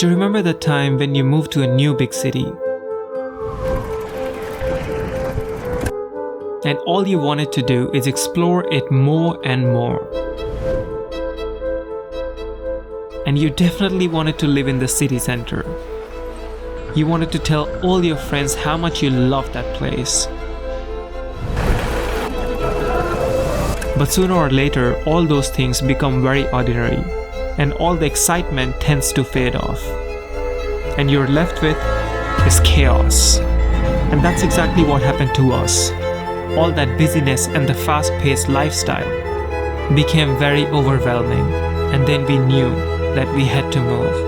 Do you remember the time when you moved to a new big city? And all you wanted to do is explore it more and more. And you definitely wanted to live in the city center. You wanted to tell all your friends how much you loved that place. But sooner or later, all those things become very ordinary, and all the excitement tends to fade off. And you're left with is chaos. And that's exactly what happened to us. All that busyness and the fast-paced lifestyle became very overwhelming, and then we knew that we had to move.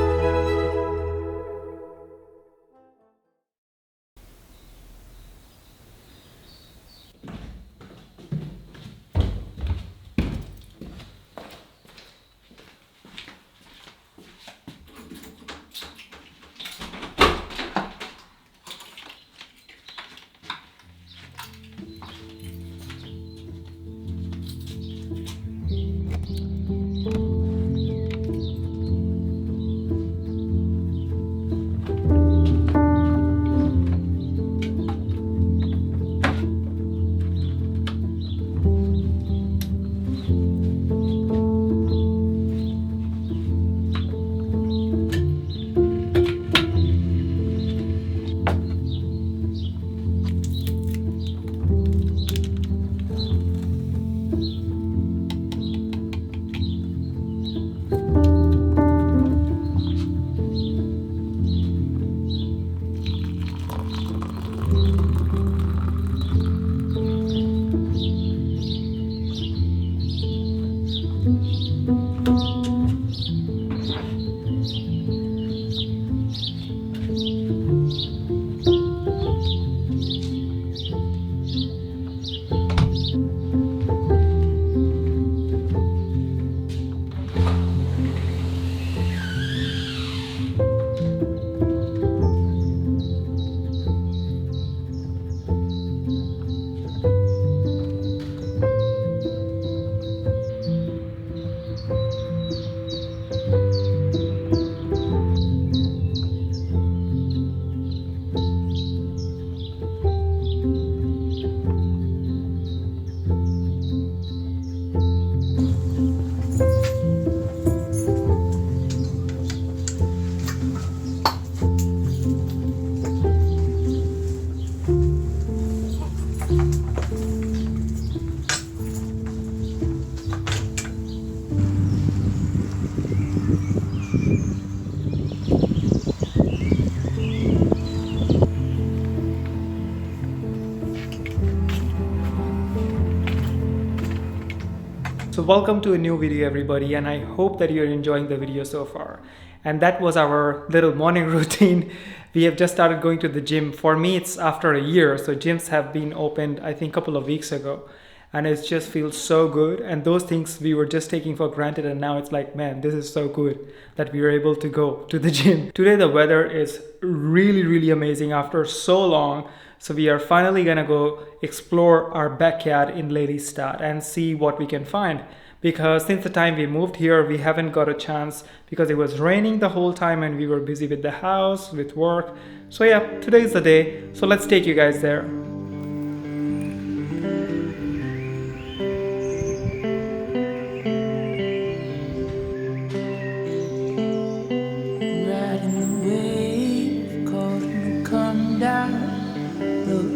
So welcome to a new video everybody, and I hope that you're enjoying the video so far. And that was our little morning routine. We have just started going to the gym. For me it's after a year, so gyms have been opened I think a couple of weeks ago, and it just feels so good. And those things we were just taking for granted, and now it's like, man, this is so good that we were able to go to the gym. Today the weather is really amazing after so long. So we are finally gonna go explore our backyard in Lelystad and see what we can find. Because since the time we moved here, we haven't got a chance because it was raining the whole time and we were busy with the house, with work. So yeah, today is the day. So let's take you guys there.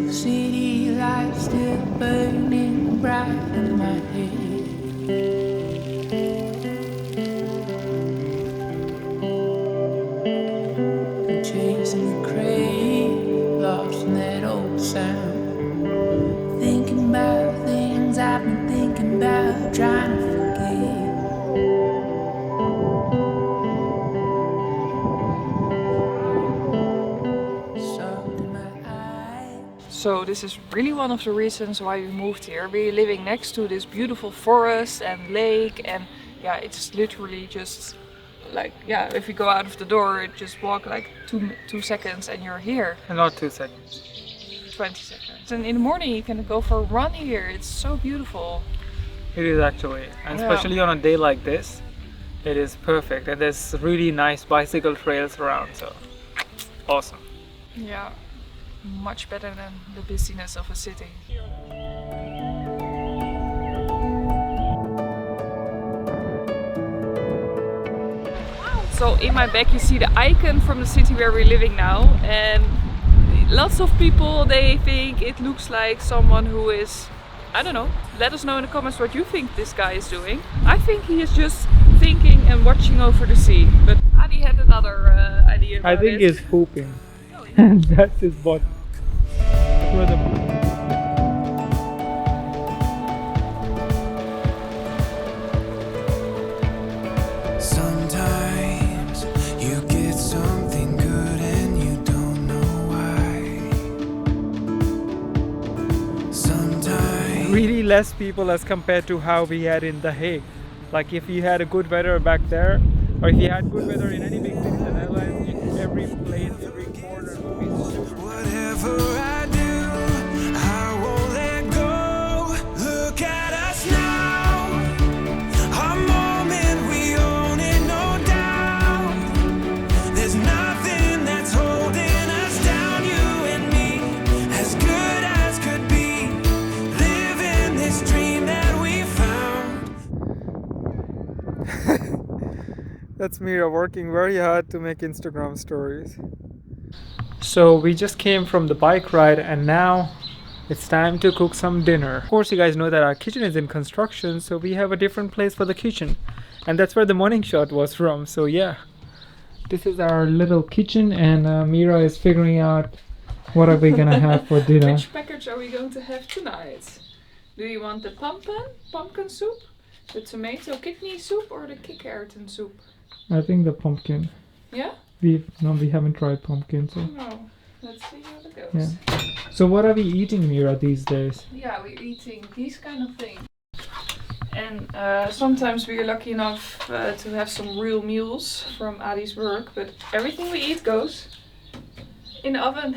City lights still burning bright in my head. I'm chasing the crane, lost in that old sound. Thinking about things I've been thinking about, trying to forget. So this is really one of the reasons why we moved here. We're living next to this beautiful forest and lake, and yeah, it's literally just like, yeah, if you go out of the door, just walk like two seconds and you're here. Not 2 seconds. 20 seconds. And in the morning you can go for a run here. It's so beautiful. It is actually, and especially on a day like this, It is perfect, and there's really nice bicycle trails around, so awesome. Yeah, much better than the busyness of a city. So in my back you see the icon from the city where we're living now, and lots of people, they think it looks like someone who is, I don't know, let us know in the comments what you think this guy is doing. I think he is just thinking and watching over the sea, but Adi had another idea about I think it. he's pooping, and that's his body. Where the Sometimes you get something good and you don't know why. Sometimes really less people as compared to how we had in The Hague. Like if you had a good weather back there, or if you had good weather in any big city in the Netherlands, every place, every corner would be super. whatever I do, I won't let go. Look at us now. Our moment, we own it, no doubt. There's nothing that's holding us down, you and me, as good as could be. Living this dream that we found. That's Myra working very hard to make Instagram stories. So we just came from the bike ride and now it's time to cook some dinner. Of course you guys know that our kitchen is in construction, so we have a different place for the kitchen. And that's where the morning shot was from, so yeah. This is our little kitchen and Myra is figuring out what are we gonna have for dinner. Which package are we going to have tonight? Do you want the pumpkin soup, the tomato kidney soup, or the 𝐒𝐔𝐏𝐏𝐑𝐈𝐁𝐄? I think the pumpkin. Yeah? We haven't tried pumpkin, so No. Let's see how it goes. yeah. So what are we eating, Myra, these days? Yeah, we're eating these kind of things. And sometimes we're lucky enough to have some real meals from Adi's work, but everything we eat goes in the oven.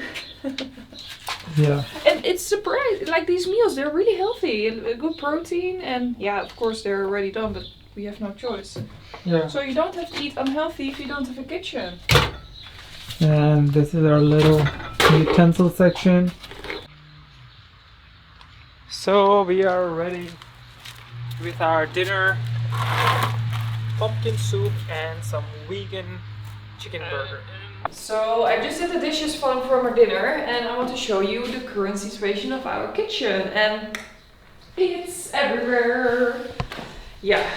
Yeah. And it's surprising, like these meals, they're really healthy, and good protein, and yeah, of course they're already done, but we have no choice. Yeah. So you don't have to eat unhealthy if you don't have a kitchen. And this is our little utensil section. So we are ready with our dinner, pumpkin soup and some vegan chicken burger. So I just did the dishes from our dinner, and I want to show you the current situation of our kitchen, and it's everywhere. Yeah.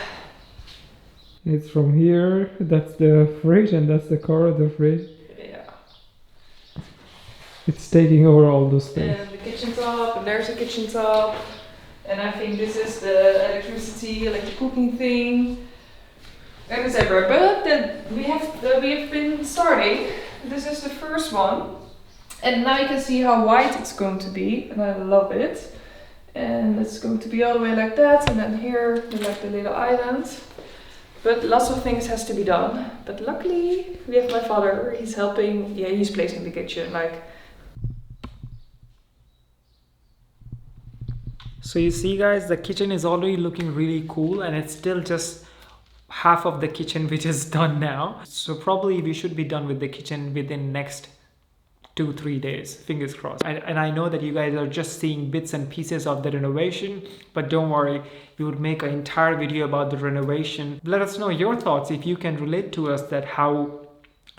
It's from here, that's the fridge and that's the core of the fridge. Yeah. It's taking over all the space. And the kitchen top, and there's a kitchen top. And I think this is the electricity, like the cooking thing. And it's everywhere. But then we have been starting. This is the first one. And now you can see how wide it's going to be. And I love it. And it's going to be all the way like that. And then here, like the little island. But lots of things has to be done. But luckily, we have my father. He's helping. Yeah, he's placing the kitchen. Like. So you see guys, the kitchen is already looking really cool and it's still just half of the kitchen which is done now. So probably we should be done with the kitchen within next 2-3 days, fingers crossed. And I know that you guys are just seeing bits and pieces of the renovation, but don't worry, we would make an entire video about the renovation. Let us know your thoughts if you can relate to us that how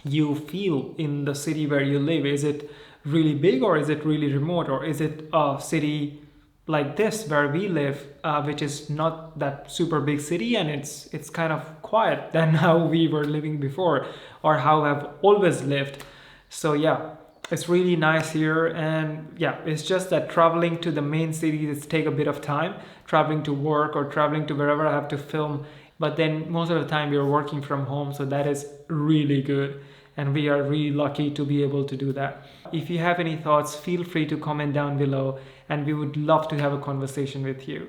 you feel in the city where you live. Is it really big or is it really remote, or is it a city like this where we live, which is not that super big city and it's kind of quiet than how we were living before or how I've always lived. So yeah, it's really nice here, and yeah, it's just that traveling to the main cities take a bit of time, traveling to work or traveling to wherever I have to film, but then most of the time we're working from home, so that is really good. And we are really lucky to be able to do that. If you have any thoughts, feel free to comment down below and we would love to have a conversation with you.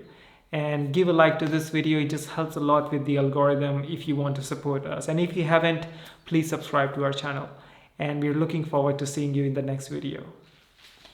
And give a like to this video, it just helps a lot with the algorithm if you want to support us. And if you haven't, please subscribe to our channel. And we're looking forward to seeing you in the next video.